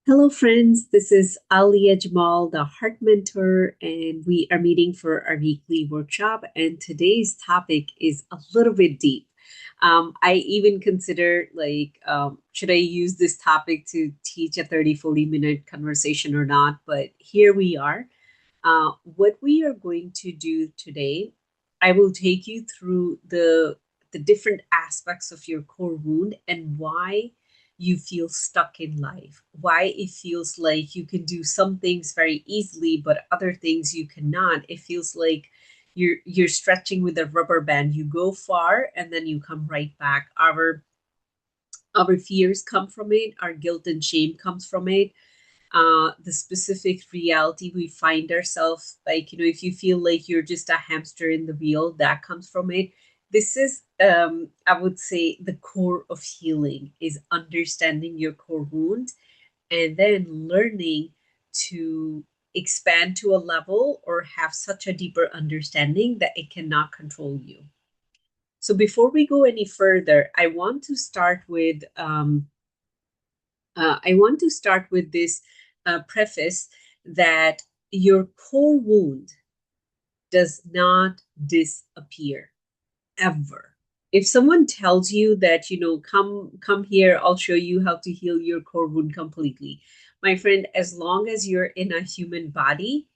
Hello, friends. This is Alia Jamal, the Heart Mentor, and we are meeting for our weekly workshop. And today's topic is a little bit deep. I even consider should I use this topic to teach a 30-40 minute conversation or not? But here we are. What we are going to do today, I will take you through the different aspects of your core wound and why you feel stuck in life, why it feels like you can do some things very easily, but other things you cannot. It feels like you're stretching with a rubber band. You go far and then you come right back. Our fears come from it, our guilt and shame comes from it, the specific reality we find ourselves, like, if you feel like you're just a hamster in the wheel, that comes from it. This is, I would say, the core of healing is understanding your core wound and then learning to expand to a level or have such a deeper understanding that it cannot control you. So before we go any further, I want to start with this preface that your core wound does not disappear ever. If someone tells you that, come here, I'll show you how to heal your core wound completely. My friend, as long as you're in a human body,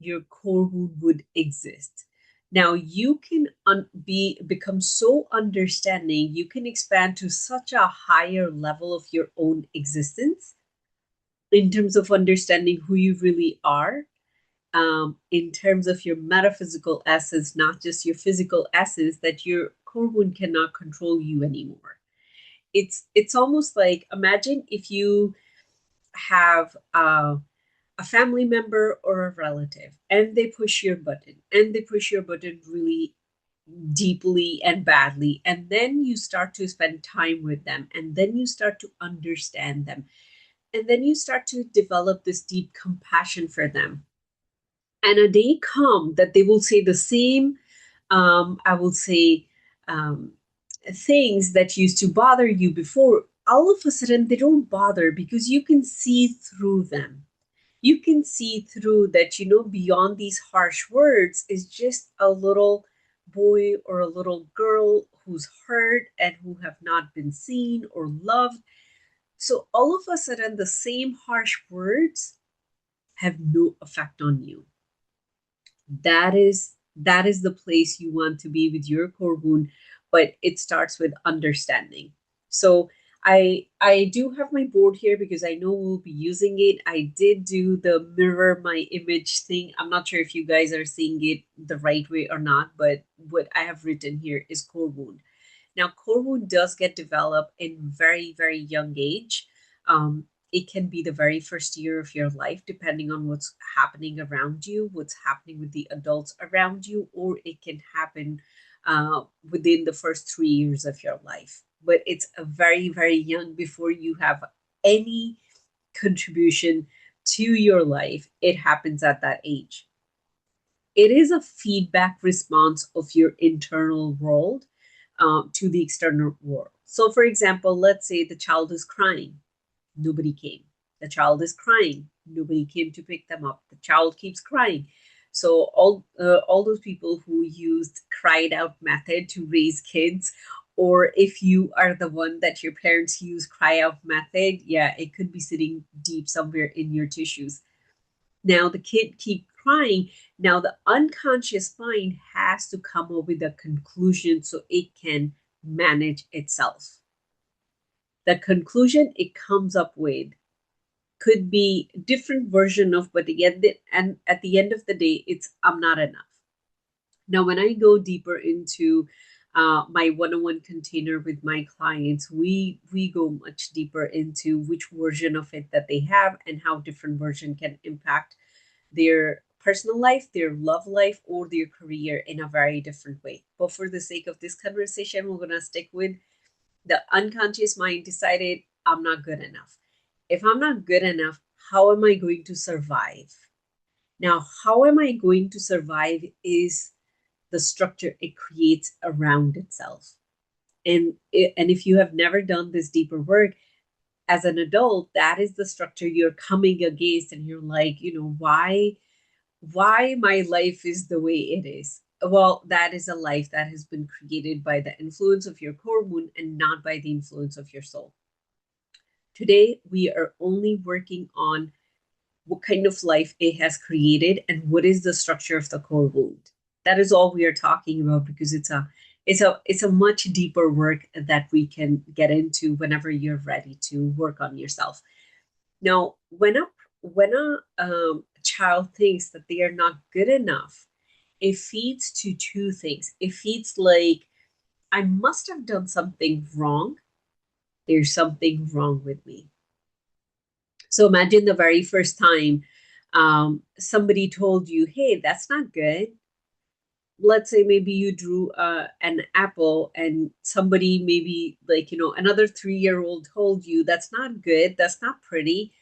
your core wound would exist. Now you can become so understanding, you can expand to such a higher level of your own existence in terms of understanding who you really are, in terms of your metaphysical essence, not just your physical essence, that your core wound cannot control you anymore. It's almost like, imagine if you have a family member or a relative and they push your button and they push your button really deeply and badly, and then you start to spend time with them and then you start to understand them and then you start to develop this deep compassion for them. And a day come that they will say the same, I will say, um, things that used to bother you before. All of a sudden, they don't bother because you can see through them. You can see through that, beyond these harsh words is just a little boy or a little girl who's hurt and who have not been seen or loved. So all of a sudden, the same harsh words have no effect on you. That is the place you want to be with your core wound, but it starts with understanding. So I do have my board here because I know we'll be using it. I did do the mirror my image thing. I'm not sure if you guys are seeing it the right way or not, but what I have written here is core wound. Now, core wound does get developed in very, very young age. It can be the very first year of your life, depending on what's happening around you, what's happening with the adults around you, or it can happen within the first 3 years of your life. But it's a very, very young before you have any contribution to your life. It happens at that age. It is a feedback response of your internal world to the external world. So, for example, let's say the child is crying, nobody came. The child is crying, nobody came to pick them up. The child keeps crying. So all those people who used cried out method to raise kids, or if you are the one that your parents use cry out method, yeah, it could be sitting deep somewhere in your tissues. Now the kid keep crying. Now the unconscious mind has to come up with a conclusion so it can manage itself. The conclusion it comes up with could be different version of, but at the end of the day, it's I'm not enough. Now when I go deeper into my one-on-one container with my clients, we go much deeper into which version of it that they have and how different version can impact their personal life, their love life, or their career in a very different way. But for the sake of this conversation, we're going to stick with the unconscious mind decided I'm not good enough. If I'm not good enough, how am I going to survive? Now, how am I going to survive is the structure it creates around itself. And if you have never done this deeper work, as an adult, that is the structure you're coming against, and you're like, why my life is the way it is. Well, that is a life that has been created by the influence of your core wound and not by the influence of your soul. Today, we are only working on what kind of life it has created and what is the structure of the core wound. That is all we are talking about, because it's a much deeper work that we can get into whenever you're ready to work on yourself. Now, when a child thinks that they are not good enough, it feeds to two things. It feeds like, I must have done something wrong. There's something wrong with me. So imagine the very first time somebody told you, hey, that's not good. Let's say maybe you drew an apple, and somebody, maybe like, another 3-year old told you, that's not good, that's not pretty.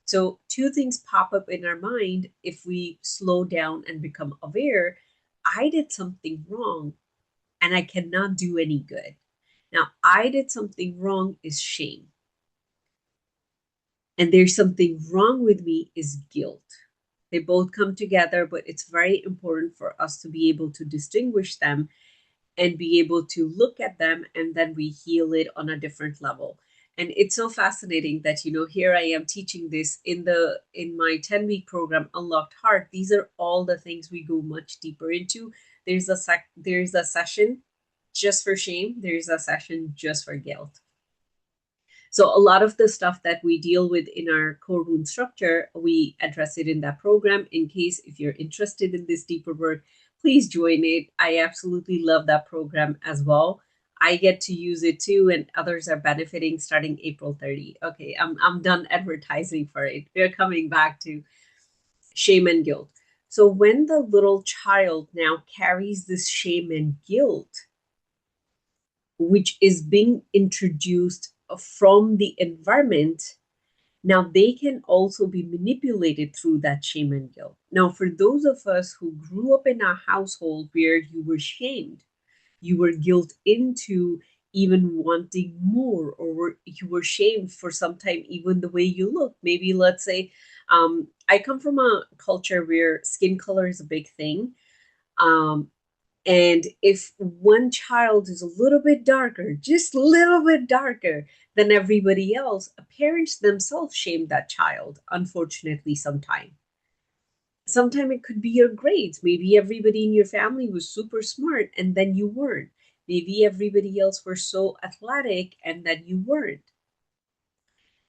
So two things pop up in our mind if we slow down and become aware. I did something wrong and I cannot do any good. Now, I did something wrong is shame. And there's something wrong with me is guilt. They both come together, but it's very important for us to be able to distinguish them and be able to look at them, and then we heal it on a different level. And it's so fascinating that, here I am teaching this in my 10-week program, Unlocked Heart. These are all the things we go much deeper into. There's a session just for shame, there's a session just for guilt. So a lot of the stuff that we deal with in our core wound structure, we address it in that program. In case if you're interested in this deeper work, please join it. I absolutely love that program as well. I get to use it too, and others are benefiting starting April 30. Okay, I'm done advertising for it. We're coming back to shame and guilt. So when the little child now carries this shame and guilt, which is being introduced from the environment, now they can also be manipulated through that shame and guilt. Now, for those of us who grew up in a household where you were shamed, you were guilt into even wanting more, or you were shamed for some time, even the way you look. Maybe let's say, I come from a culture where skin color is a big thing. Um, and if one child is a little bit darker, just a little bit darker than everybody else, parents themselves shame that child, unfortunately, sometimes. Sometimes it could be your grades. Maybe everybody in your family was super smart and then you weren't. Maybe everybody else were so athletic and then you weren't.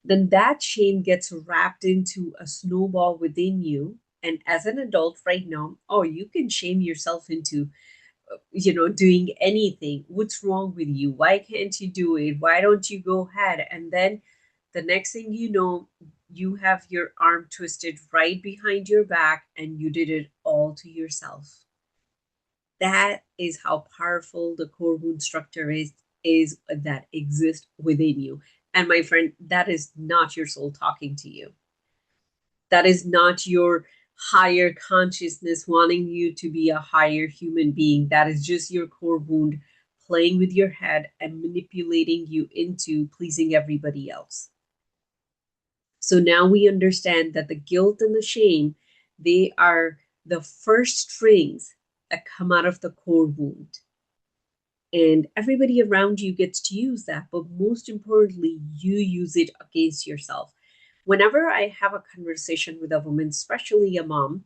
Then that shame gets wrapped into a snowball within you. And as an adult right now, oh, you can shame yourself into doing anything. What's wrong with you? Why can't you do it? Why don't you go ahead? And then the next thing you know, you have your arm twisted right behind your back and you did it all to yourself. That is how powerful the core wound structure is that exists within you. And my friend, that is not your soul talking to you. That is not your higher consciousness wanting you to be a higher human being. That is just your core wound playing with your head and manipulating you into pleasing everybody else. So now we understand that the guilt and the shame, they are the first strings that come out of the core wound. And everybody around you gets to use that, but most importantly, you use it against yourself. Whenever I have a conversation with a woman, especially a mom,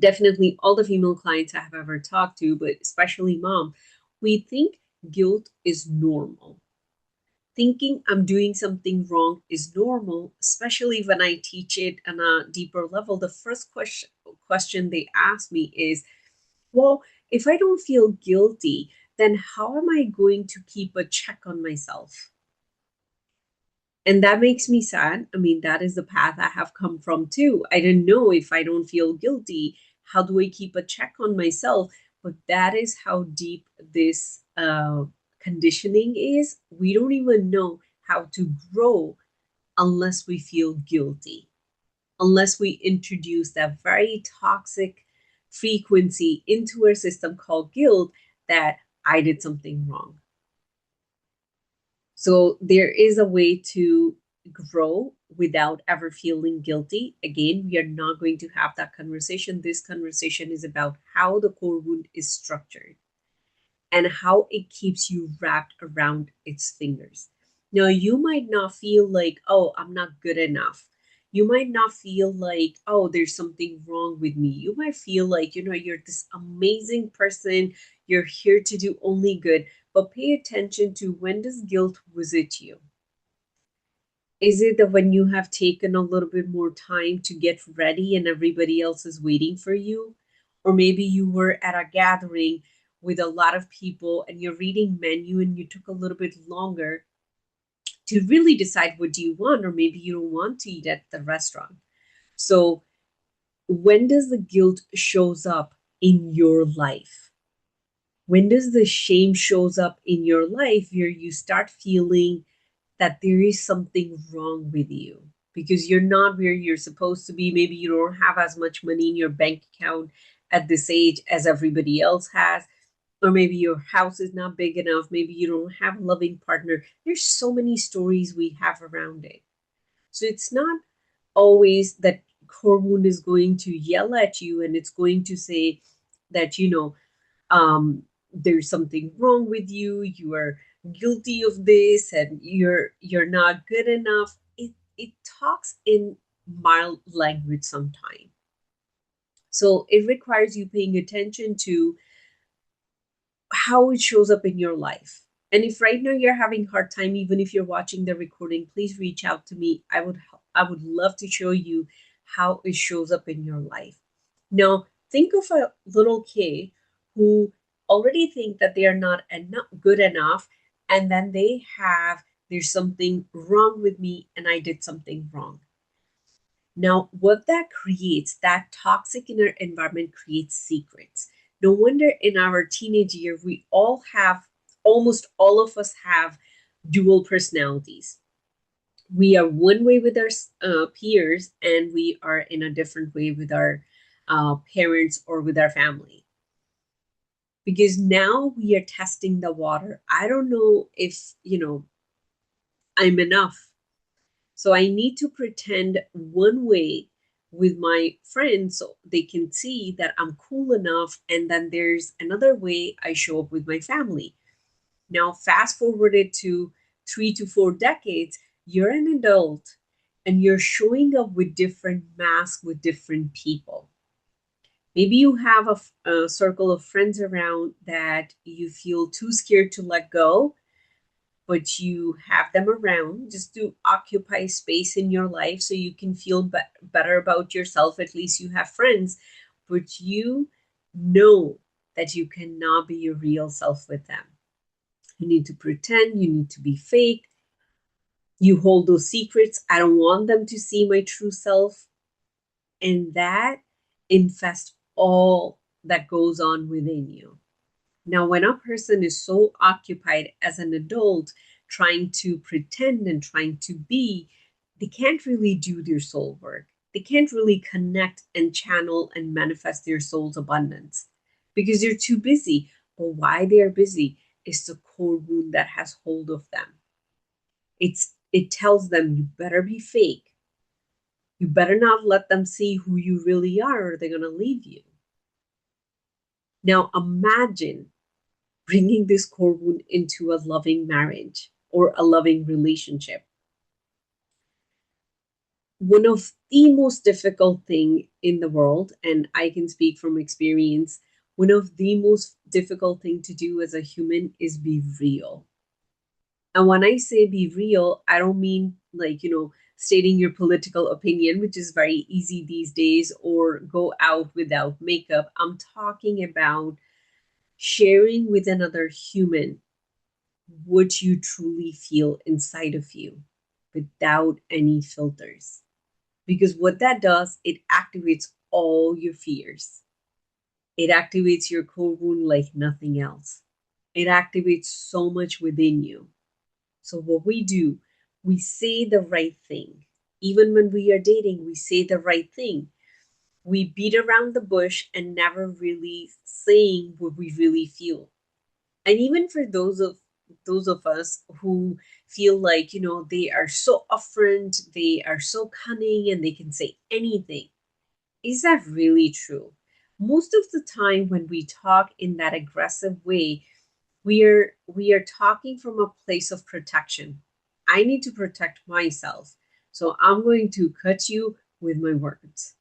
definitely all the female clients I have ever talked to, but especially mom, we think guilt is normal. Thinking I'm doing something wrong is normal, especially when I teach it on a deeper level. The first question they ask me is, well, if I don't feel guilty, then how am I going to keep a check on myself? And that makes me sad. I mean, that is the path I have come from too. I didn't know, if I don't feel guilty, how do I keep a check on myself? But that is how deep this conditioning is. We don't even know how to grow unless we feel guilty, unless we introduce that very toxic frequency into our system called guilt, that I did something wrong. So there is a way to grow without ever feeling guilty. Again, we are not going to have that conversation. This conversation is about how the core wound is structured and how it keeps you wrapped around its fingers. Now, you might not feel like, oh, I'm not good enough. You might not feel like, oh, there's something wrong with me. You might feel like, you're this amazing person. You're here to do only good. But pay attention to, when does guilt visit you? Is it that when you have taken a little bit more time to get ready and everybody else is waiting for you? Or maybe you were at a gathering with a lot of people and you're reading menu and you took a little bit longer to really decide what do you want, or maybe you don't want to eat at the restaurant. So when does the guilt shows up in your life? When does the shame shows up in your life where you start feeling that there is something wrong with you because you're not where you're supposed to be? Maybe you don't have as much money in your bank account at this age as everybody else has, or maybe your house is not big enough, maybe you don't have a loving partner. There's so many stories we have around it. So it's not always that core wound is going to yell at you and it's going to say that, there's something wrong with you, you are guilty of this, and you're not good enough. It talks in mild language sometimes. So it requires you paying attention to how it shows up in your life. And if right now you're having a hard time, even if you're watching the recording, please reach out to me. I would love to show you how it shows up in your life. Now, think of a little kid who already think that they are not enough, good enough, and then they have, there's something wrong with me and I did something wrong. Now, what that creates, that toxic inner environment creates secrets. No wonder in our teenage year, we all have, almost all of us have dual personalities. We are one way with our peers, and we are in a different way with our parents or with our family. Because now we are testing the water. I don't know if, I'm enough. So I need to pretend one way with my friends so they can see that I'm cool enough. And then there's another way I show up with my family. Now, fast forwarded to 3 to 4 decades, you're an adult and you're showing up with different masks with different people. Maybe you have a circle of friends around that you feel too scared to let go, but you have them around just to occupy space in your life so you can feel better about yourself. At least you have friends, but you know that you cannot be your real self with them. You need to pretend, you need to be fake. You hold those secrets. I don't want them to see my true self. And that infests all that goes on within you. Now, when a person is so occupied as an adult trying to pretend and trying to be, they can't really do their soul work. They can't really connect and channel and manifest their soul's abundance because they're too busy. But why they are busy is the core wound that has hold of them. It tells them you better be fake. You better not let them see who you really are or they're going to leave you. Now imagine bringing this core wound into a loving marriage or a loving relationship. One of the most difficult thing in the world, and I can speak from experience, one of the most difficult thing to do as a human is be real. And when I say be real, I don't mean like, stating your political opinion, which is very easy these days, or go out without makeup. I'm talking about sharing with another human what you truly feel inside of you without any filters. Because what that does, it activates all your fears. It activates your core wound like nothing else. It activates so much within you. So, what we do, we say the right thing. Even when we are dating, we say the right thing. We beat around the bush and never really saying what we really feel. And even for those of us who feel like, they are so upfront, they are so cunning, and they can say anything. Is that really true? Most of the time when we talk in that aggressive way, we are talking from a place of protection. I need to protect myself. So I'm going to cut you with my words.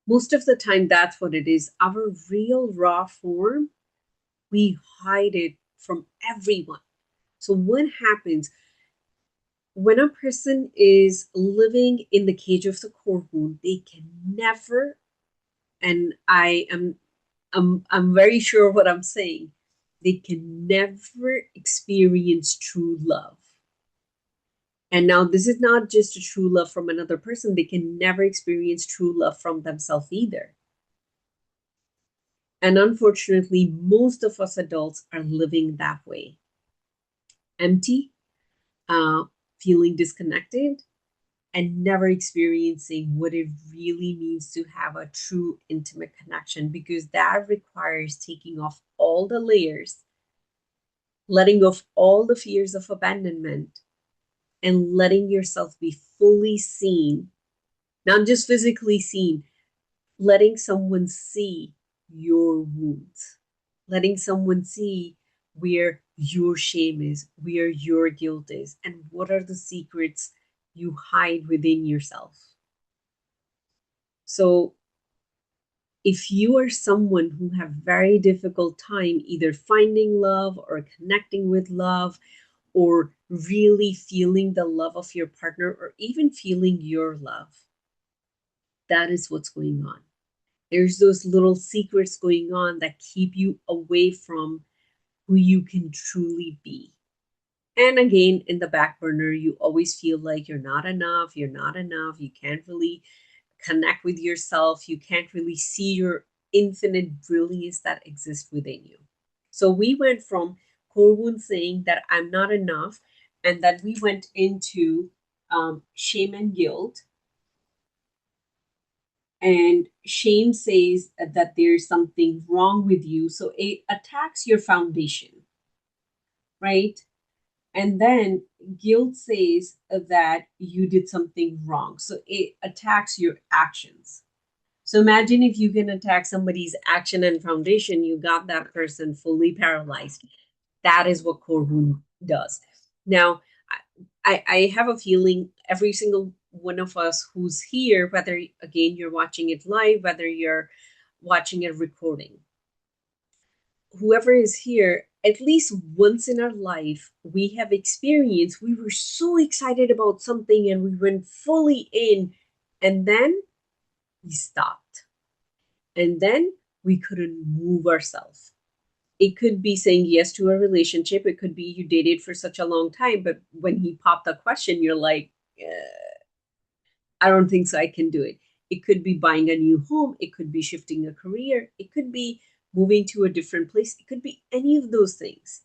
Most of the time that's what it is. Our real raw form, we hide it from everyone. So what happens when a person is living in the cage of the core wound? They can never, and I'm very sure what I'm saying, they can never experience true love. And now this is not just a true love from another person, they can never experience true love from themselves either. And unfortunately, most of us adults are living that way. Empty, uh, feeling disconnected, and never experiencing what it really means to have a true intimate connection, because that requires taking off all the layers, letting go of all the fears of abandonment, and letting yourself be fully seen, not just physically seen, letting someone see your wounds, letting someone see where your shame is, where your guilt is, and what are the secrets you hide within yourself. So if you are someone who have very difficult time either finding love or connecting with love, or really feeling the love of your partner, or even feeling your love, that is what's going on. There's those little secrets going on that keep you away from who you can truly be. And again, in the back burner, you always feel like you're not enough, you can't really connect with yourself, you can't really see your infinite brilliance that exists within you. So we went from Korwun saying that I'm not enough, and that we went into shame and guilt. And shame says that there's something wrong with you, so it attacks your foundation, right? And then guilt says that you did something wrong, so it attacks your actions. So imagine if you can attack somebody's action and foundation, you got that person fully paralyzed. That is what Korhun does. Now, I have a feeling every single one of us who's here, whether again you're watching it live, whether you're watching a recording, whoever is here, at least once in our life, we have experienced, we were so excited about something and we went fully in, and then we stopped. And then we couldn't move ourselves. It could be saying yes to a relationship. It could be you dated for such a long time, but when he popped a question, you're like, I don't think so. I can do it. It could be buying a new home. It could be shifting a career. It could be moving to a different place. It could be any of those things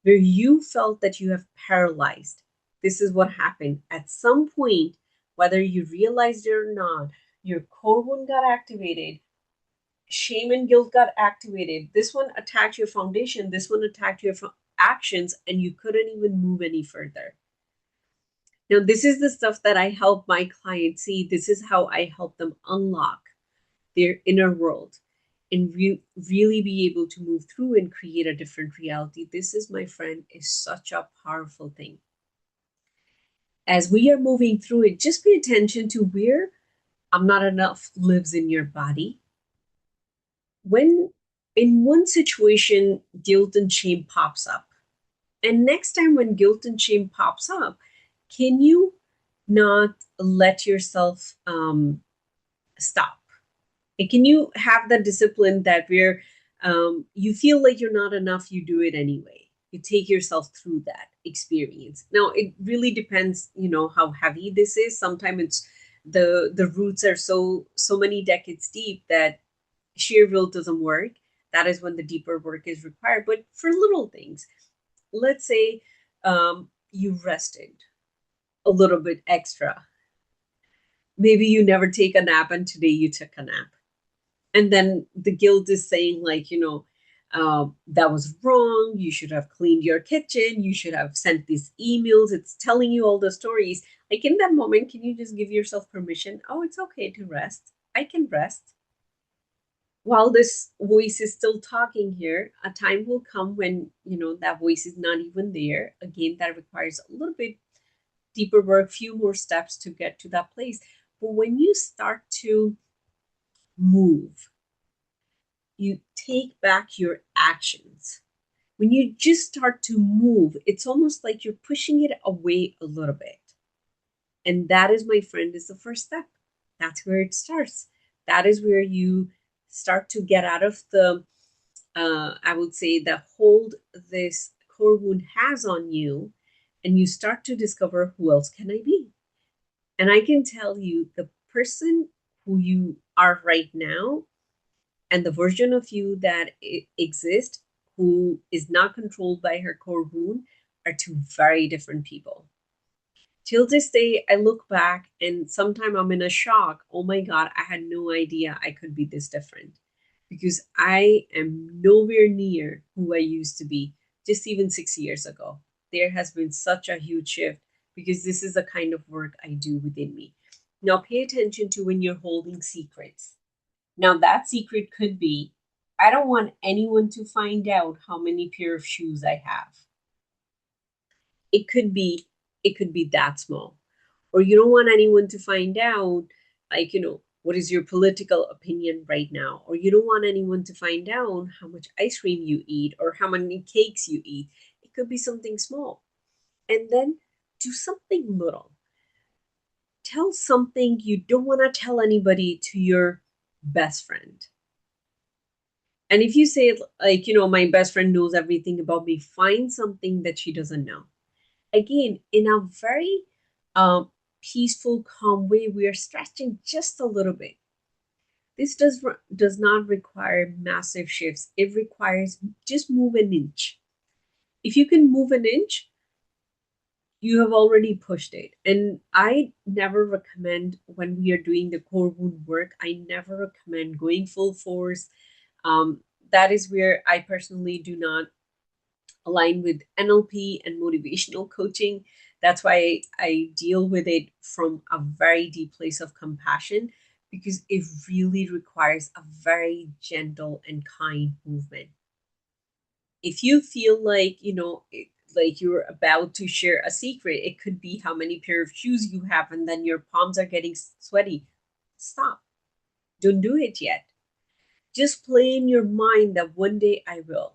where you felt that you have paralyzed. This is what happened. At some point, whether you realized it or not, your core wound got activated, shame and guilt got activated. This one attacked your foundation, this one attacked your actions, and you couldn't even move any further. Now, this is the stuff that I help my clients see. This is how I help them unlock their inner world and really be able to move through and create a different reality. This is, my friend, is such a powerful thing. As we are moving through it, just pay attention to where I'm not enough lives in your body. When in one situation, guilt and shame pops up, and next time when guilt and shame pops up, can you not let yourself stop? And can you have that discipline that where you feel like you're not enough, you do it anyway? You take yourself through that experience. Now, it really depends, how heavy this is. Sometimes it's the roots are so many decades deep that sheer will doesn't work. That is when the deeper work is required. But for little things, let's say you rested a little bit extra. Maybe you never take a nap and today you took a nap. And then the guilt is saying, like, that was wrong. You should have cleaned your kitchen. You should have sent these emails. It's telling you all the stories. Like in that moment, can you just give yourself permission? Oh, it's okay to rest. I can rest. While this voice is still talking here, a time will come when, that voice is not even there. Again, that requires a little bit deeper work, few more steps to get to that place. But when you start to move, you take back your actions. When you just start to move, it's almost like you're pushing it away a little bit. And that is, my friend, is the first step. That's where it starts. That is where you start to get out of the, I would say, the hold this core wound has on you, and you start to discover, who else can I be? And I can tell you, the person who you are right now and the version of you that exists, who is not controlled by her core wound, are two very different people. Till this day, I look back and sometimes I'm in a shock. Oh my God, I had no idea I could be this different, because I am nowhere near who I used to be just even 6 years ago. There has been such a huge shift because this is the kind of work I do within me. Now, pay attention to when you're holding secrets. Now, that secret could be, I don't want anyone to find out how many pair of shoes I have. It could be, it could be that small. Or you don't want anyone to find out, like, what is your political opinion right now? Or you don't want anyone to find out how much ice cream you eat or how many cakes you eat. It could be something small. And then do something little. Tell something you don't want to tell anybody to your best friend. And if you say, like, my best friend knows everything about me, find something that she doesn't know. Again, in a very peaceful, calm way, we are stretching just a little bit. This does not require massive shifts. It requires just move an inch. If you can move an inch, you have already pushed it. And I never recommend, when we are doing the core wound work, I never recommend going full force. Um, that is where I personally do not align with NLP and motivational coaching. That's why I deal with it from a very deep place of compassion, because it really requires a very gentle and kind movement. If you feel like, like you're about to share a secret, it could be how many pair of shoes you have, and then your palms are getting sweaty. Stop. Don't do it yet. Just play in your mind that one day I will.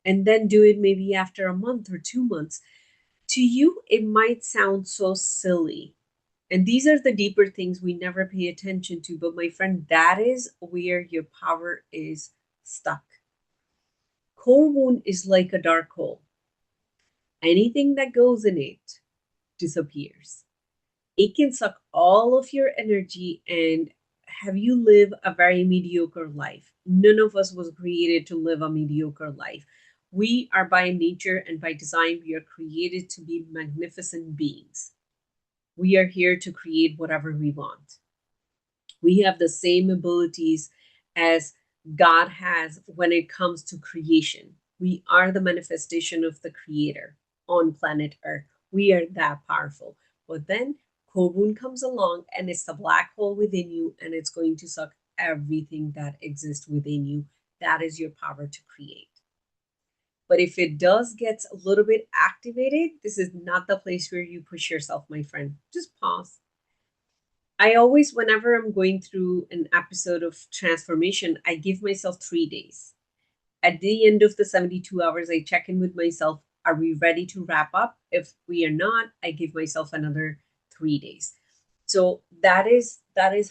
And then do it maybe after a month or 2 months. To you, it might sound so silly. And these are the deeper things we never pay attention to. But my friend, that is where your power is stuck. Core wound is like a dark hole. Anything that goes in it disappears. It can suck all of your energy and have you live a very mediocre life. None of us was created to live a mediocre life. We are, by nature and by design, we are created to be magnificent beings. We are here to create whatever we want. We have the same abilities as God has when it comes to creation. We are the manifestation of the Creator on planet Earth. We are that powerful. But then core wound comes along and it's the black hole within you, and it's going to suck everything that exists within you. That is your power to create. But if it does get a little bit activated, this is not the place where you push yourself, my friend. Just pause. I always, whenever I'm going through an episode of transformation, I give myself 3 days. At the end of the 72 hours, I check in with myself. Are we ready to wrap up? If we are not, I give myself another 3 days. So that is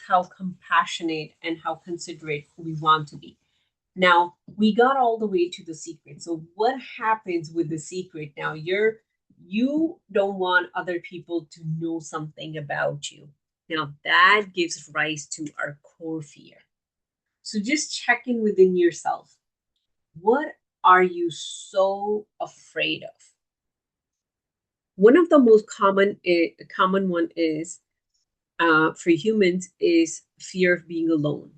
how compassionate and how considerate we want to be. Now, we got all the way to the secret. So what happens with the secret? Now, you don't want other people to know something about you. Now, that gives rise to our core fear. So just check in within yourself. What are you so afraid of? One of the most common one is, for humans, is fear of being alone,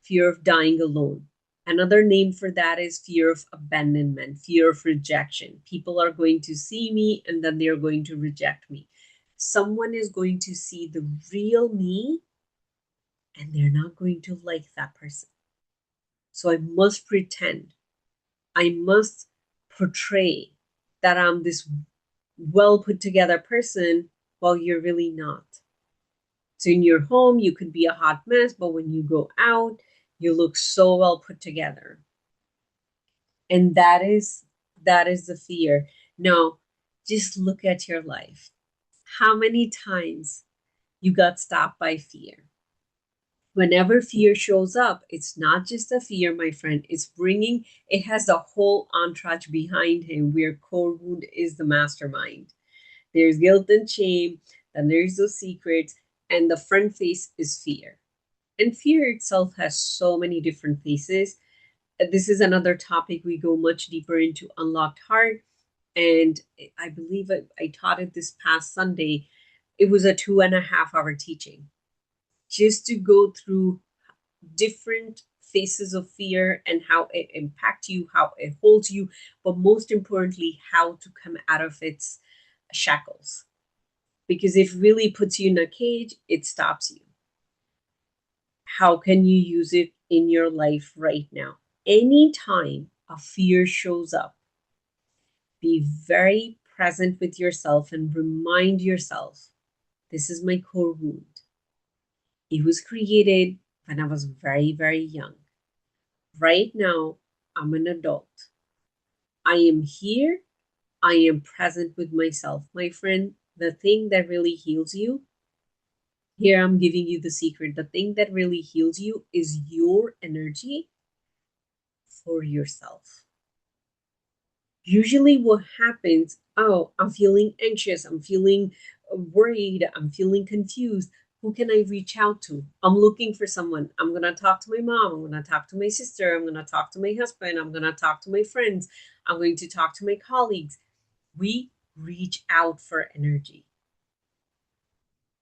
fear of dying alone. Another name for that is fear of abandonment, fear of rejection. People are going to see me and then they're going to reject me. Someone is going to see the real me and they're not going to like that person. So I must pretend, I must portray that I'm this well put together person while you're really not. So in your home, you could be a hot mess, but when you go out, you look so well put together. And that is the fear. Now, just look at your life. How many times you got stopped by fear? Whenever fear shows up, it's not just a fear, my friend. It has a whole entourage behind him where core wound is the mastermind. There's guilt and shame, then there's those secrets, and the front face is fear. And fear itself has so many different faces. This is another topic we go much deeper into unlocked heart. And I believe I taught it this past Sunday. It was a 2.5 hour teaching just to go through different faces of fear and how it impacts you, how it holds you, but most importantly, how to come out of its shackles. Because if it really puts you in a cage, it stops you. How can you use it in your life right now? Anytime a fear shows up, be very present with yourself and remind yourself this is my core wound. It was created when I was very, very young. Right now, I'm an adult. I am here. I am present with myself. My friend, the thing that really heals you, here I'm giving you the secret. The thing that really heals you is your energy for yourself. Usually, what happens, oh, I'm feeling anxious, I'm feeling worried, I'm feeling confused. Who can I reach out to? I'm looking for someone. I'm going to talk to my mom. I'm going to talk to my sister. I'm going to talk to my husband. I'm going to talk to my friends. I'm going to talk to my colleagues. We reach out for energy.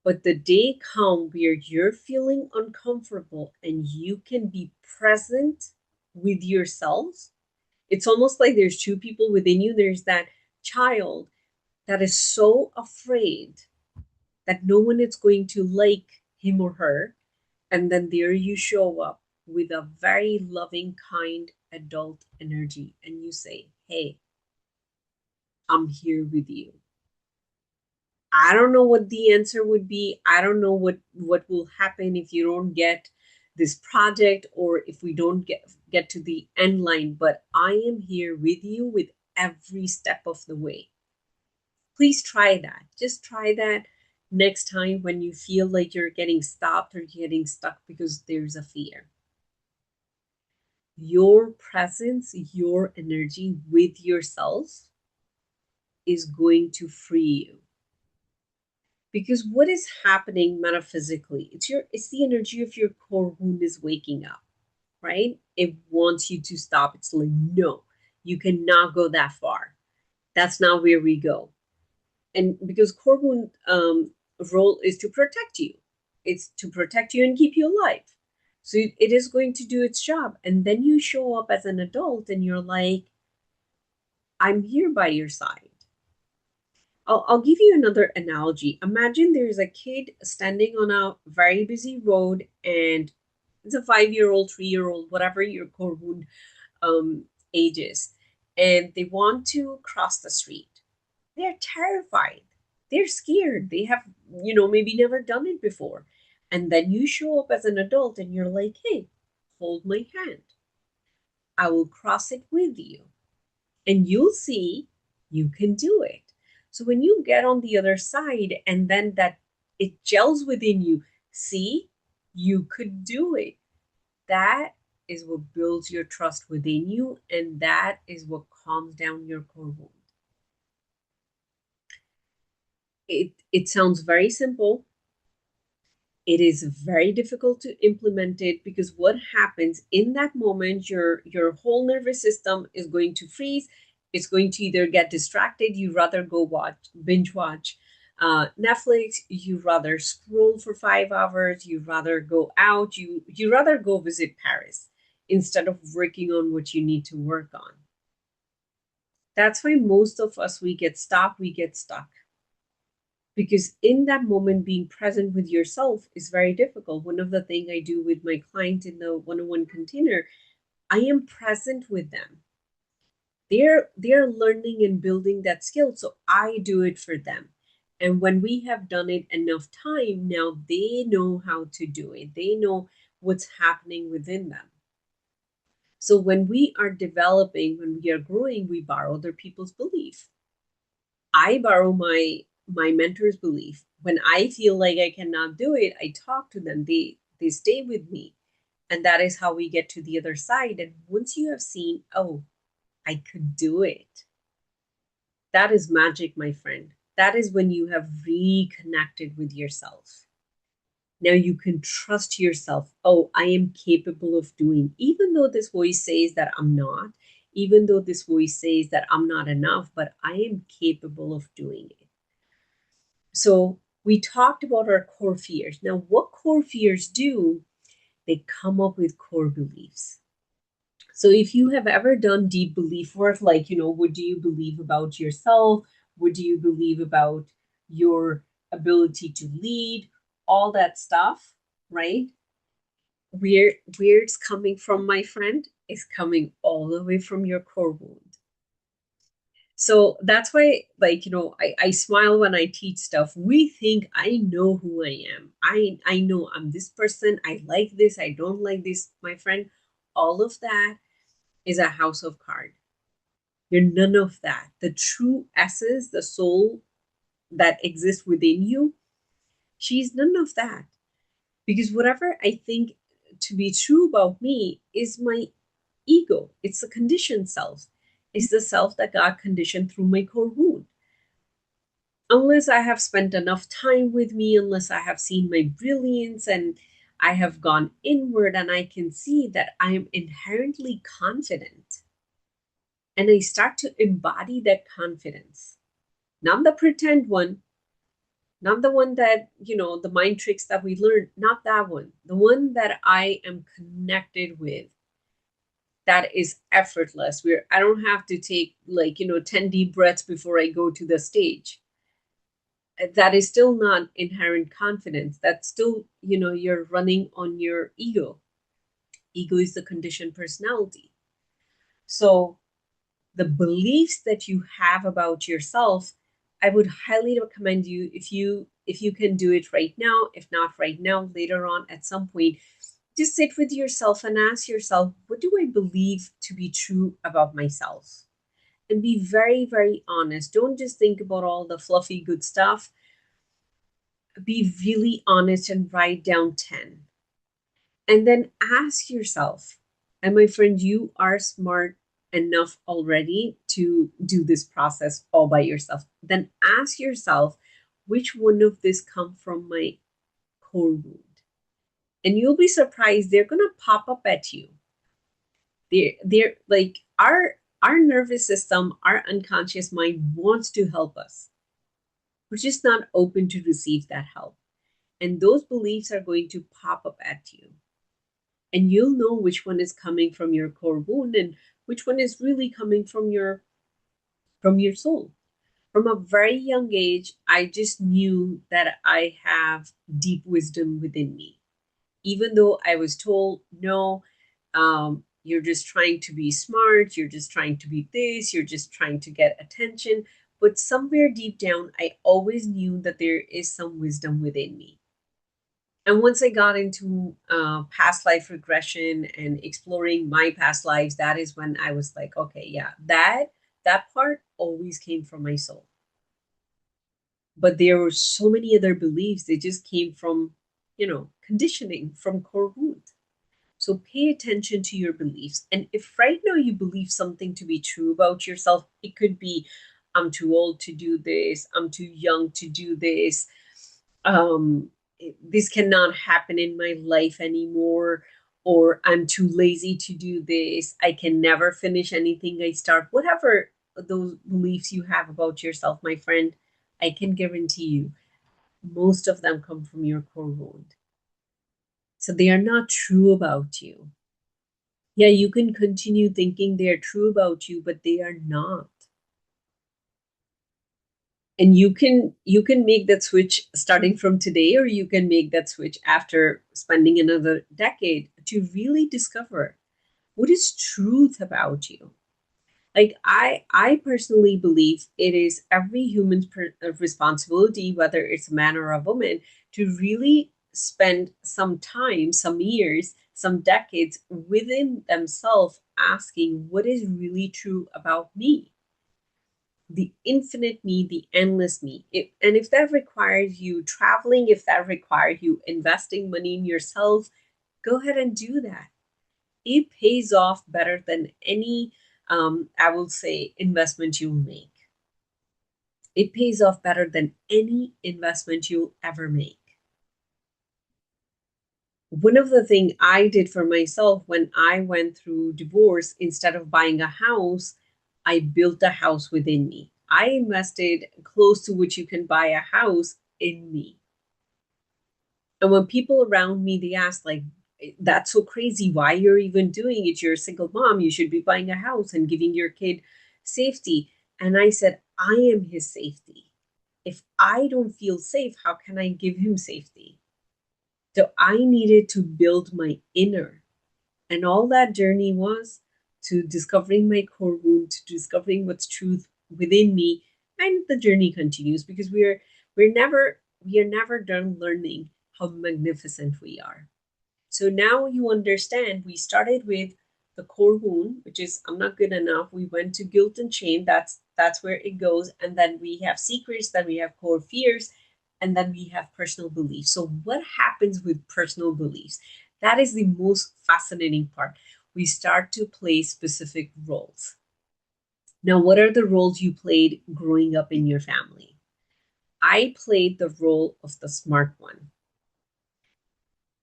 But the day come where you're feeling uncomfortable and you can be present with yourself, it's almost like there's two people within you. There's that child that is so afraid that no one is going to like him or her. And then there you show up with a very loving, kind adult energy. And you say, hey, I'm here with you. I don't know what the answer would be. I don't know what will happen if you don't get this project or if we don't get to the end line, but I am here with you with every step of the way. Please try that. Just try that next time when you feel like you're getting stopped or getting stuck because there's a fear. Your presence, your energy with yourself is going to free you. Because what is happening metaphysically, it's the energy of your core wound is waking up, right? It wants you to stop. It's like, no, you cannot go that far. That's not where we go. And because core wound role is to protect you, it's to protect you and keep you alive. So it is going to do its job. And then you show up as an adult and you're like, I'm here by your side. I'll give you another analogy. Imagine there's a kid standing on a very busy road, and it's a 5 year old, 3 year old, whatever your core wound age is, and they want to cross the street. They're terrified. They're scared. They have, maybe never done it before. And then you show up as an adult and you're like, hey, hold my hand. I will cross it with you. And you'll see you can do it. So when you get on the other side and then that it gels within you, see, you could do it. That is what builds your trust within you, and that is what calms down your core wound. It sounds very simple. It is very difficult to implement it because what happens in that moment, your whole nervous system is going to freeze. It's going to either get distracted, you rather go binge watch Netflix, you rather scroll for 5 hours, you rather go out, you rather go visit Paris. instead of working on what you need to work on. That's why most of us, we get stopped, we get stuck. Because in that moment, being present with yourself is very difficult. One of the things I do with my client in the one-on-one container, I am present with them. They're learning and building that skill, so I do it for them. And when we have done it enough time, now they know how to do it. They know what's happening within them. So when we are developing, when we are growing, we borrow other people's belief. I borrow my mentor's belief. When I feel like I cannot do it, I talk to them. They stay with me. And that is how we get to the other side. And once you have seen, oh, I could do it, that is magic, my friend. That is when you have reconnected with yourself. Now you can trust yourself. Oh, I am capable of doing, even though this voice says that I'm not, even though this voice says that I'm not enough, but I am capable of doing it. So we talked about our core fears. Now, what core fears do, they come up with core beliefs. So if you have ever done deep belief work, like, what do you believe about yourself? What do you believe about your ability to lead? All that stuff, right? Where it's coming from, my friend, is coming all the way from your core wound. So that's why, like, I smile when I teach stuff. We think I know who I am. I know I'm this person. I like this. I don't like this, my friend. All of that is a house of cards. You're none of that. The true essence, the soul that exists within you, she's none of that. Because whatever I think to be true about me is my ego. It's the conditioned self. It's the self that got conditioned through my core wound. Unless I have spent enough time with me, unless I have seen my brilliance and I have gone inward and I can see that I am inherently confident, and I start to embody that confidence, not the pretend one, not the one that, the mind tricks that we learn, not that one, the one that I am connected with, that is effortless, where I don't have to take, like, 10 deep breaths before I go to the stage. That is still not inherent confidence. That's still, you're running on your ego. Ego is the conditioned personality. So the beliefs that you have about yourself, I would highly recommend you, if you can do it right now, if not right now, later on at some point, just sit with yourself and ask yourself, what do I believe to be true about myself? And be very, very honest. Don't just think about all the fluffy good stuff. Be really honest and write down 10. And then ask yourself, and my friend, you are smart enough already to do this process all by yourself. Then ask yourself, which one of this come from my core wound? And you'll be surprised, they're gonna pop up at you. They're like, our nervous system, our unconscious mind wants to help us. We're just not open to receive that help. And those beliefs are going to pop up at you. And you'll know which one is coming from your core wound and which one is really coming from your soul. From a very young age, I just knew that I have deep wisdom within me. Even though I was told, no, you're just trying to be smart, you're just trying to be this, you're just trying to get attention. But somewhere deep down, I always knew that there is some wisdom within me. And once I got into past life regression and exploring my past lives, that is when I was like, okay, yeah, that part always came from my soul. But there were so many other beliefs. They just came from, conditioning, from core wound. So pay attention to your beliefs. And if right now you believe something to be true about yourself, it could be, I'm too old to do this, I'm too young to do this, um, this cannot happen in my life anymore, or I'm too lazy to do this, I can never finish anything I start. Whatever those beliefs you have about yourself, my friend, I can guarantee you most of them come from your core wound. So they are not true about you. Yeah, you can continue thinking they're true about you, but they are not. And you can make that switch starting from today, or you can make that switch after spending another decade to really discover what is truth about you. Like I personally believe it is every human's responsibility, whether it's a man or a woman, to really spend some time, some years, some decades within themselves, asking what is really true about me, the infinite me, the endless me. And if that requires you traveling, if that requires you investing money in yourself, go ahead and do that. It pays off better than any, I will say, investment you'll make. It pays off better than any investment you'll ever make. One of the things I did for myself when I went through divorce, instead of buying a house, I built a house within me. I invested close to what you can buy a house in me. And when people around me, they ask, like, that's so crazy. Why you're even doing it? You're a single mom. You should be buying a house and giving your kid safety. And I said, I am his safety. If I don't feel safe, how can I give him safety? So I needed to build my inner. And all that journey was to discovering my core wound, to discovering what's truth within me. And the journey continues because we are never done learning how magnificent we are. So now you understand we started with the core wound, which is I'm not good enough. We went to guilt and shame. That's where it goes. And then we have secrets, then we have core fears, and then we have personal beliefs. So what happens with personal beliefs? That is the most fascinating part. We start to play specific roles. Now, what are the roles you played growing up in your family? I played the role of the smart one.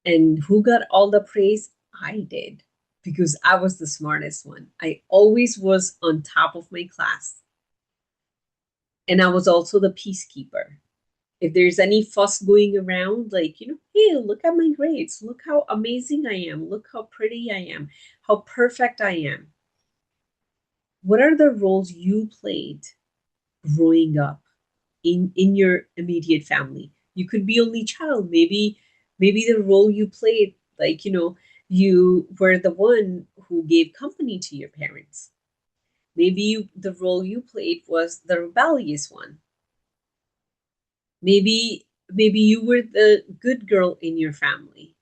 And who got all the praise? I did, because I was the smartest one. I always was on top of my class. And I was also the peacekeeper. If there's any fuss going around, like, hey, look at my grades. Look how amazing I am. Look how pretty I am. How perfect I am. What are the roles you played growing up in your immediate family? You could be only child. Maybe the role you played, like, you were the one who gave company to your parents. Maybe the role you played was the rebellious one. Maybe you were the good girl in your family.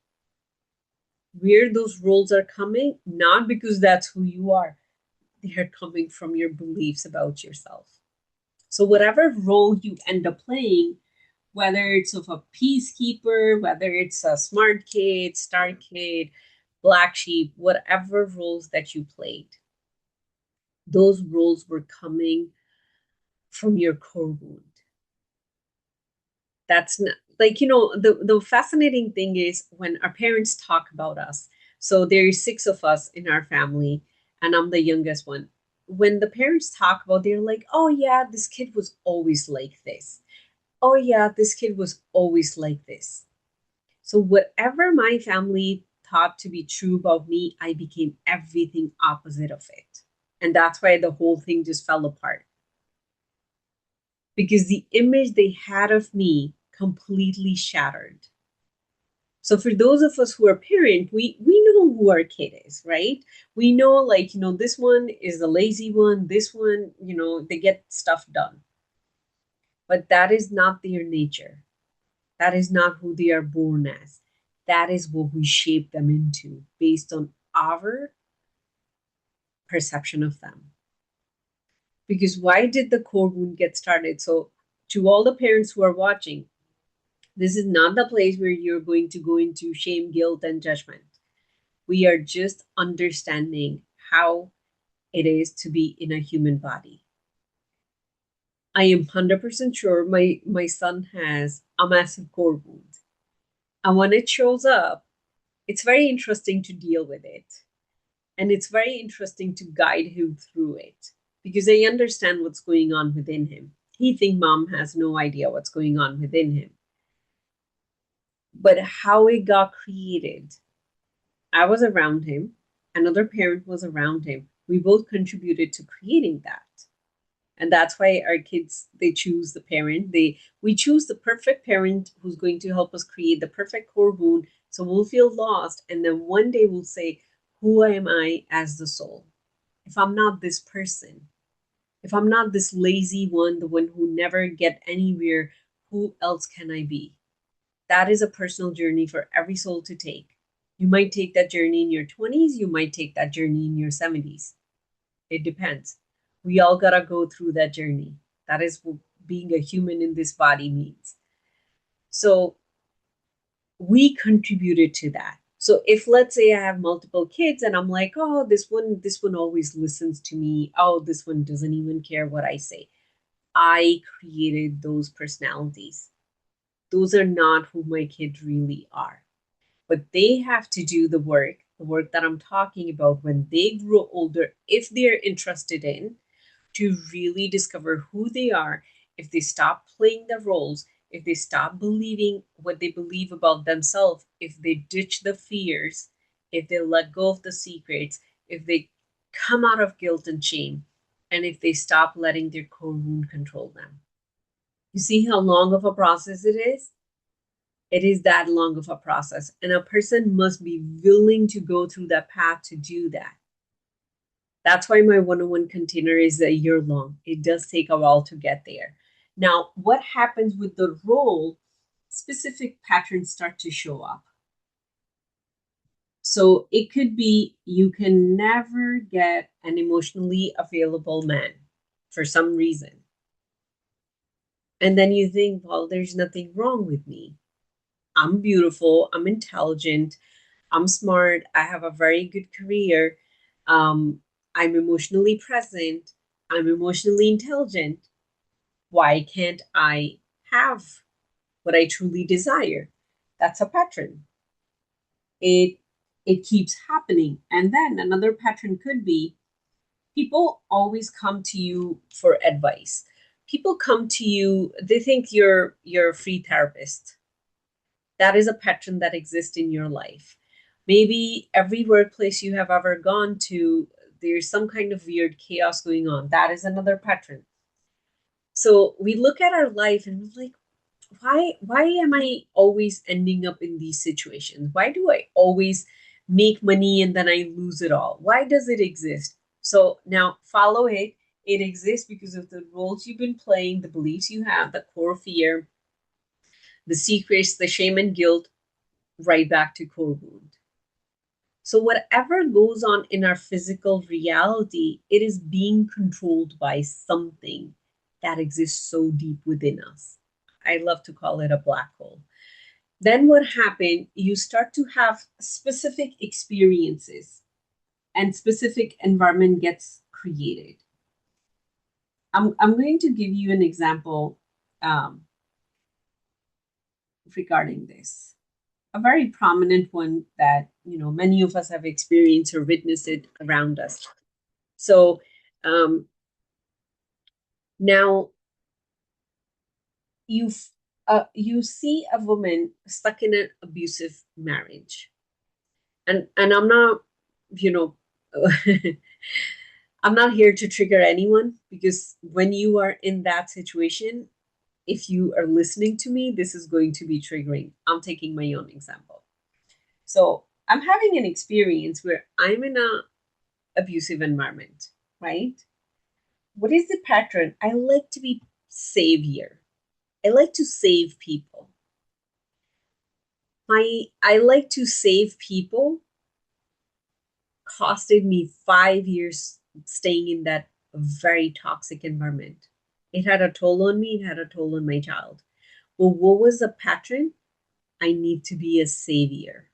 Where those roles are coming, not because that's who you are, they are coming from your beliefs about yourself. So whatever role you end up playing, whether it's of a peacekeeper, whether it's a smart kid, star kid, black sheep, whatever roles that you played, those roles were coming from your core wound. That's not, like, the fascinating thing is when our parents talk about us. So there's six of us in our family, and I'm the youngest one. When the parents talk about, they're like, oh yeah, this kid was always like this. Oh yeah, this kid was always like this. So whatever my family thought to be true about me, I became everything opposite of it. And that's why the whole thing just fell apart. Because the image they had of me completely shattered. So for those of us who are parent, we know who our kid is, right? We know, like, this one is the lazy one, this one, they get stuff done. But that is not their nature. That is not who they are born as. That is what we shape them into based on our perception of them. Because why did the core wound get started? So, to all the parents who are watching, this is not the place where you're going to go into shame, guilt, and judgment. We are just understanding how it is to be in a human body. I am 100% sure my son has a massive core wound. And when it shows up, it's very interesting to deal with it. And it's very interesting to guide him through it because I understand what's going on within him. He thinks mom has no idea what's going on within him. But how it got created, I was around him. Another parent was around him. We both contributed to creating that. And that's why our kids, they choose the parent. We choose the perfect parent who's going to help us create the perfect core wound. So we'll feel lost. And then one day we'll say, who am I as the soul? If I'm not this person, if I'm not this lazy one, the one who never get anywhere, who else can I be? That is a personal journey for every soul to take. You might take that journey in your 20s, you might take that journey in your 70s. It depends. We all got to go through that journey. That is what being a human in this body means. So we contributed to that. So if, let's say, I have multiple kids and I'm like, oh, this one always listens to me. Oh, this one doesn't even care what I say. I created those personalities. Those are not who my kids really are. But they have to do the work that I'm talking about when they grow older, if they're interested in, to really discover who they are. If they stop playing the roles, if they stop believing what they believe about themselves, if they ditch the fears, if they let go of the secrets, if they come out of guilt and shame, and if they stop letting their core wound control them. You see how long of a process it is? It is that long of a process, and a person must be willing to go through that path to do that. That's why my one-on-one container is a year long. It does take a while to get there. Now, what happens with the role? Specific patterns start to show up. So it could be you can never get an emotionally available man for some reason. And then you think, well, there's nothing wrong with me. I'm beautiful, I'm intelligent, I'm smart, I have a very good career, um, I'm emotionally present, I'm emotionally intelligent. Why can't I have what I truly desire? That's a pattern. It it keeps happening. And then another pattern could be people always come to you for advice. People come to you, they think you're a free therapist. That is a pattern that exists in your life. Maybe every workplace you have ever gone to, there's some kind of weird chaos going on. That is another pattern. So we look at our life and we're like, why am I always ending up in these situations? Why do I always make money and then I lose it all? Why does it exist? So now follow it. It exists because of the roles you've been playing, the beliefs you have, the core fear, the secrets, the shame and guilt, right back to core wound. So, whatever goes on in our physical reality, it is being controlled by something that exists so deep within us. I love to call it a black hole. Then, what happened? You start to have specific experiences and specific environment gets created. I'm going to give you an example um, regarding this. A very prominent one that many of us have experienced or witnessed it around us. So um, now you you see a woman stuck in an abusive marriage, and I'm not, you know, I'm not here to trigger anyone because when you are in that situation, if you are listening to me, this is going to be triggering. I'm taking my own example. So I'm having an experience where I'm in a abusive environment, right? What is the pattern? I like to be savior. I like to save people. I like to save people costed me 5 years staying in that very toxic environment. It had a toll on me, it had a toll on my child. Well, what was the pattern? I need to be a savior.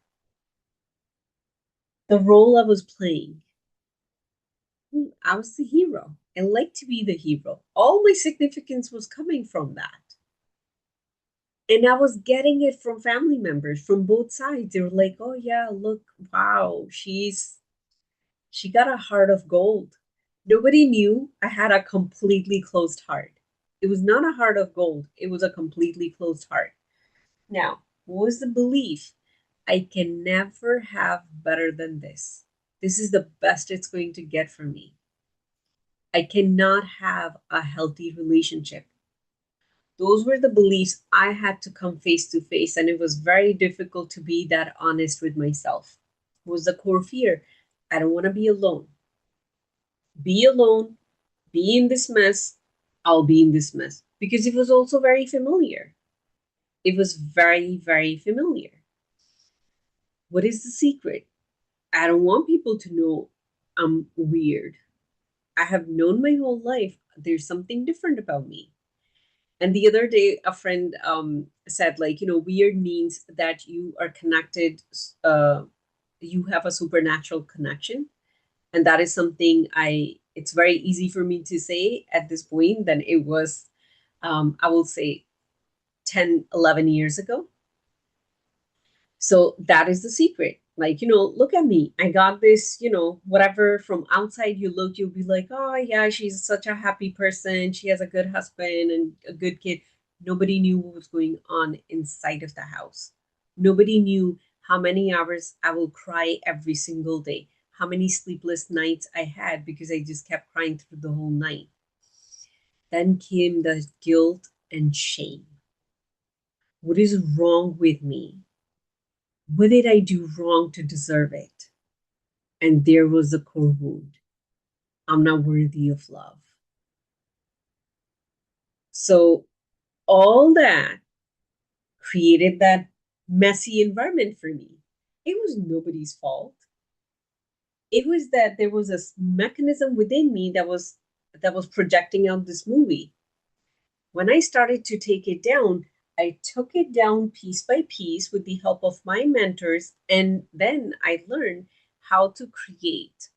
The role I was playing, I was the hero. I like to be the hero. All my significance was coming from that. And I was getting it from family members from both sides. They were like, "Oh yeah, look, wow, she got a heart of gold." Nobody knew I had a completely closed heart. It was not a heart of gold, it was a completely closed heart. Now, what was the belief? I can never have better than this. This is the best it's going to get for me. I cannot have a healthy relationship. Those were the beliefs I had to come face to face, and it was very difficult to be that honest with myself. It was the core fear. I don't want to be alone. Be alone, be in this mess. I'll be in this mess because it was also very familiar. It was very, very familiar. What is the secret? I don't want people to know I'm weird. I have known my whole life there's something different about me. And the other day, a friend said, like, weird means that you are connected, you have a supernatural connection. And that is something it's very easy for me to say at this point than it was, I will say, 10, 11 years ago. So that is the secret. Like, look at me. I got this, whatever from outside you look, you'll be like, oh, yeah, she's such a happy person. She has a good husband and a good kid. Nobody knew what was going on inside of the house. Nobody knew how many hours I will cry every single day, how many sleepless nights I had because I just kept crying through the whole night. Then came the guilt and shame. What is wrong with me? What did I do wrong to deserve it? And there was a core wound. I'm not worthy of love. So all that created that messy environment for me. It was nobody's fault. It was that there was a mechanism within me that was projecting out this movie. When I started to take it down, I took it down piece by piece with the help of my mentors, and then I learned how to create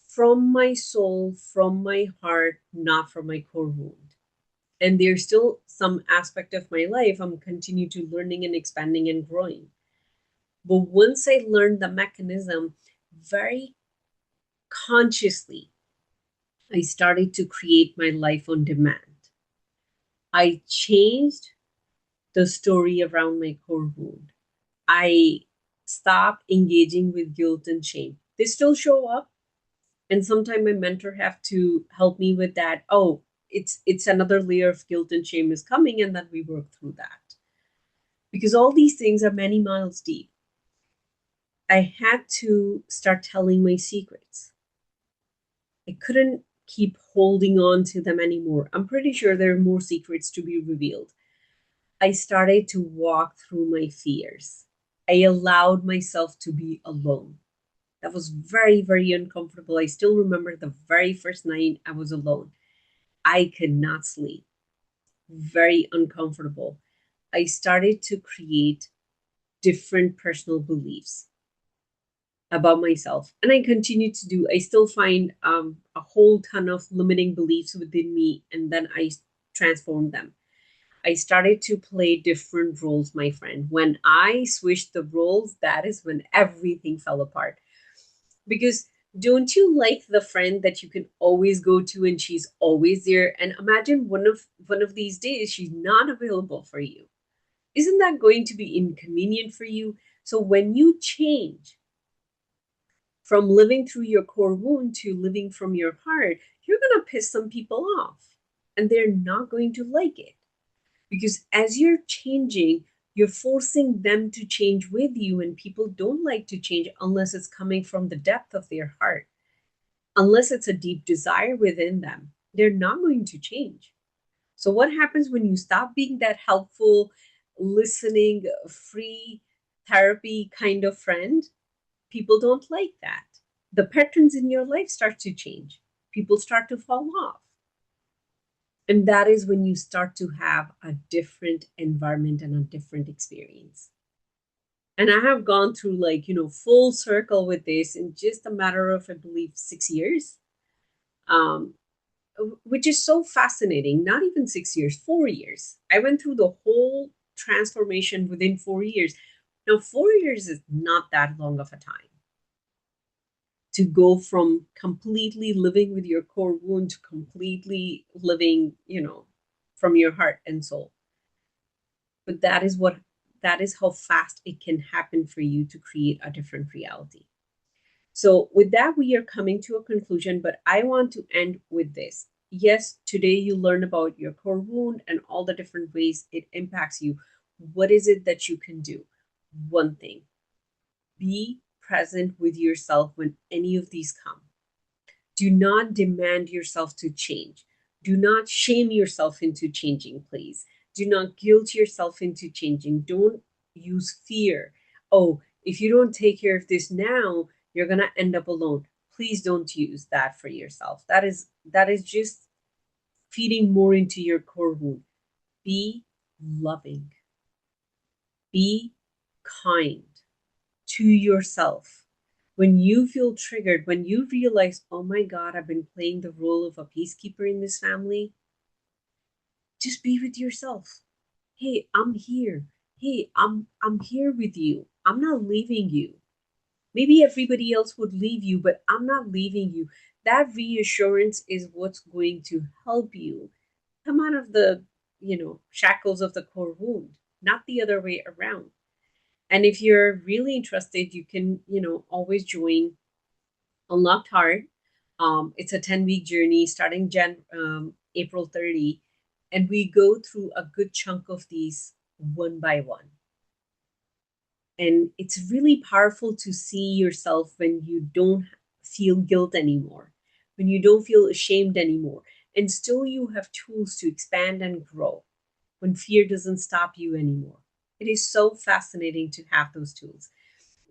from my soul, from my heart, not from my core wound. And there's still some aspect of my life I'm continue to learning and expanding and growing. But once I learned the mechanism very consciously, I started to create my life on demand. I changed the story around my core wound. I stopped engaging with guilt and shame. They still show up, and sometimes my mentor have to help me with that. Oh, it's another layer of guilt and shame is coming, and then we work through that because all these things are many miles deep. I had to start telling my secrets. I couldn't keep holding on to them anymore. I'm pretty sure there are more secrets to be revealed. I started to walk through my fears. I allowed myself to be alone. That was very, very uncomfortable. I still remember the very first night I was alone. I could not sleep. Very uncomfortable. I started to create different personal beliefs about myself. And I continue to do, I still find a whole ton of limiting beliefs within me, and then I transform them. I started to play different roles, my friend. When I switched the roles, that is when everything fell apart. Because don't you like the friend that you can always go to and she's always there? And imagine one of these days she's not available for you. Isn't that going to be inconvenient for you? So when you change from living through your core wound to living from your heart, you're going to piss some people off and they're not going to like it. Because as you're changing, you're forcing them to change with you, and people don't like to change unless it's coming from the depth of their heart, unless it's a deep desire within them. They're not going to change. So, what happens when you stop being that helpful, listening, free therapy kind of friend? People don't like that. The patterns in your life start to change. People start to fall off. And that is when you start to have a different environment and a different experience. And I have gone through, like, full circle with this in just a matter of, I believe, 6 years, um, which is so fascinating. Not even 6 years, 4 years. I went through the whole transformation within 4 years. Now, 4 years is not that long of a time to go from completely living with your core wound to completely living, from your heart and soul. But that is how fast it can happen for you to create a different reality. So, with that, we are coming to a conclusion, but I want to end with this. Yes, today you learn about your core wound and all the different ways it impacts you. What is it that you can do? One thing, be present with yourself when any of these come. Do not demand yourself to change. Do not shame yourself into changing, please. Do not guilt yourself into changing. Don't use fear. Oh, if you don't take care of this now, you're going to end up alone. Please don't use that for yourself. That is just feeding more into your core wound. Be loving. Be kind to yourself. When you feel triggered, when you realize, oh my God, I've been playing the role of a peacekeeper in this family, just be with yourself. Hey, I'm here. Hey, I'm here with you. I'm not leaving you. Maybe everybody else would leave you, but I'm not leaving you. That reassurance is what's going to help you come out of the, shackles of the core wound, not the other way around. And if you're really interested, you can, always join Unlocked Heart. It's a 10-week journey starting April 30, and we go through a good chunk of these one by one. And it's really powerful to see yourself when you don't feel guilt anymore, when you don't feel ashamed anymore, and still you have tools to expand and grow when fear doesn't stop you anymore. It is so fascinating to have those tools.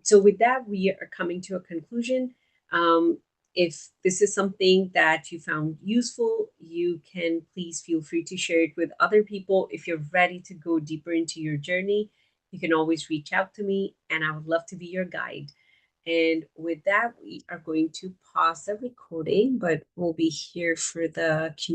So with that, we are coming to a conclusion. Um, if this is something that you found useful, you can please feel free to share it with other people. If you're ready to go deeper into your journey, you can always reach out to me, and I would love to be your guide. And with that, we are going to pause the recording, but we'll be here for the Q